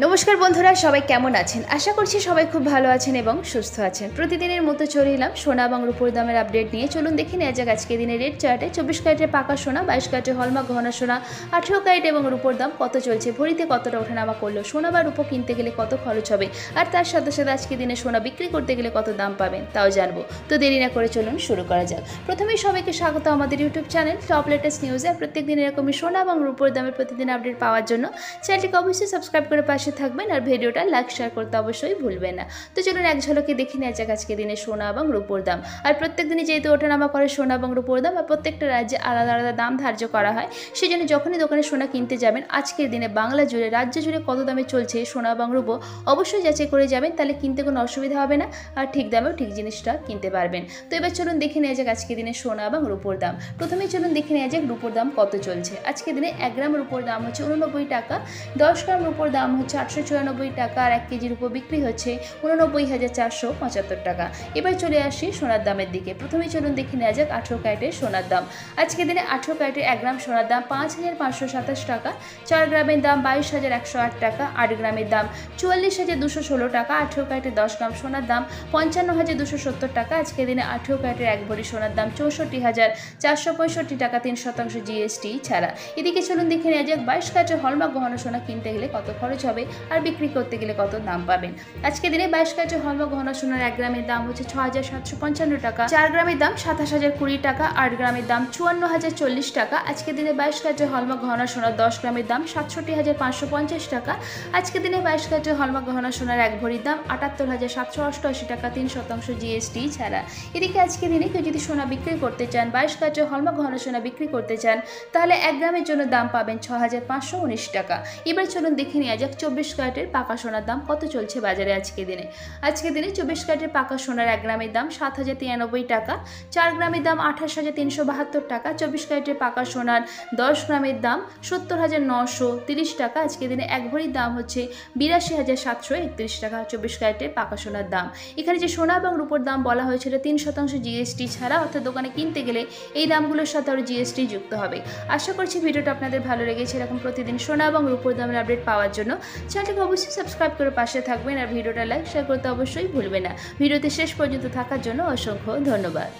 নমস্কার বন্ধুরা, সবাই কেমন আছেন? আশা করছি সবাই খুব ভালো আছেন এবং সুস্থ আছেন। প্রতিদিনের মতো চলে এলাম সোনা এবং রূপোর দামের আপডেট নিয়ে। চলুন দেখে নেওয়া যাক আজকে দিনের রেট চার্টে 24 ক্যারেটের পাকা সোনা, 22 ক্যারেটের হলমার্ক গহনা সোনা, 18 ক্যারেট এবং রূপোর দাম কত চলছে, ভরিতে কতটা ওঠানামা করলো, সোনা বা রূপো কিনতে গেলে কত খরচ হবে, আর তার সাথে সাথে আজকে দিনে সোনা বিক্রি করতে গেলে কত দাম পাবেন তাও জানবো। তো দেরি না করে চলুন শুরু করা যাক। প্রথমেই সবাইকে স্বাগত আমাদের ইউটিউব চ্যানেল টপ লেটেস্ট নিউজে। প্রত্যেক দিন এরকমই সোনা এবং রূপোর দামের প্রতিদিন আপডেট পাওয়ার জন্য চ্যানেলটিকে অবশ্যই সাবস্ক্রাইব করে পাশে থাকবেন, আর ভিডিওটা লাইক শেয়ার করতে অবশ্যই ভুলবেন না। তো চলুন এক ঝলকে দেখে নেওয়া যাক আজকে দিনে সোনা এবং রূপোর দাম। আর প্রত্যেক দিনই যেহেতু ওঠানামা করে সোনা এবং রূপোর দাম, আর প্রত্যেকটা রাজ্যে আলাদা আলাদা দাম ধার্য করা হয়, সেই জন্য যখনই দোকানে সোনা কিনতে যাবেন আজকের দিনে বাংলা জুড়ে রাজ্য জুড়ে কত দামে চলছে সোনা এবং রূপো অবশ্যই যাচাই করে যাবেন, তাহলে কিনতে কোনো অসুবিধা হবে না, আর ঠিক দামেও ঠিক জিনিসটা কিনতে পারবেন। তো এবার চলুন দেখে নেওয়া যাক আজকে দিনে সোনা এবং রূপোর দাম। প্রথমেই চলুন দেখে নেওয়া যাক রূপোর দাম কত চলছে। আজকে দিনে 1 গ্রাম রূপোর দাম হচ্ছে 89 টাকা, 10 গ্রাম রূপোর দাম হচ্ছে 894 টাকা, আর 1 কেজি রূপো বিক্রি হচ্ছে 89,475 টাকা। এবার চলে আসি সোনার দামের দিকে। প্রথমেই চলুন দেখে নেওয়া যাক 18 ক্যারেটের সোনার দাম। আজকে দিনে 18 ক্যারেটের 1 গ্রাম সোনার দাম 5,527 টাকা, 4 গ্রামের দাম 22,108 টাকা, 8 গ্রামের দাম 44,216 টাকা, 18 ক্যারেটের 10 গ্রাম সোনার দাম 55,270 টাকা। আজকে দিনে 18 ক্যারেটের 1 ভরি সোনার দাম 64,465 টাকা, 3% জিএসটি ছাড়া। এদিকে চলুন দেখে নেওয়া যাক 22 ক্যারেটের হলমার্ক গহনা সোনা কিনতে গেলে কত খরচ হবে, আর বিক্রি করতে গেলে কত দাম পাবেন। আজকে দিনে 22 ক্যারেটের হলমার্ক গহনা সোনার 1 গ্রামের দাম হচ্ছে 6,755 টাকা, 4 গ্রামের দাম 27,020 টাকা, 8 গ্রামের দাম 54,040 টাকা। আজকে দিনে 22 ক্যারেটের হলমার্ক গহনা সোনার 10 গ্রামের দাম 67,550 টাকা। আজকে দিনে 22 ক্যারেটের হলমার্ক গহনা সোনার 1 ভরির দাম 78,788 টাকা, 3% জিএসটি ছাড়া। এদিকে আজকে দিনে কেউ যদি সোনা বিক্রি করতে চান, 22 ক্যারেটের হলমার্ক গহনা সোনা বিক্রি করতে চান, তাহলে 1 গ্রামের জন্য দাম পাবেন 6,519 টাকা। এবার চলুন দেখে নেওয়া যাক 24 ক্যারেটের পাকা সোনার দাম কত চলছে বাজারে আজকে দিনে। আজকে দিনে 24 ক্যারেটের পাকা সোনার 1 গ্রামের দাম 7,093 টাকা, 4 গ্রামের দাম 28,372 টাকা, 24 ক্যারেটের পাকা সোনার 10 গ্রামের দাম 70,930 টাকা। আজকে দিনে 1 ভরির দাম হচ্ছে 82,731 টাকা, 24 ক্যারেটের পাকা সোনার দাম। এখানে যে সোনা এবং রূপোর দাম বলা হয়েছিল 3% জিএসটি ছাড়া, অর্থাৎ দোকানে কিনতে গেলে এই দামগুলোর সাথে আরও জিএসটি যুক্ত হবে। আশা করছি ভিডিওটা আপনাদের ভালো লেগেছে। এরকম প্রতিদিন সোনা এবং রূপোর দামের আপডেট পাওয়ার জন্য চ্যানেলটিকে অবশ্যই সাবস্ক্রাইব করে পাশে থাকবেন, আর ভিডিওটা লাইক শেয়ার করতে অবশ্যই ভুলবেন না। ভিডিওতে শেষ পর্যন্ত থাকার জন্য অসংখ্য ধন্যবাদ।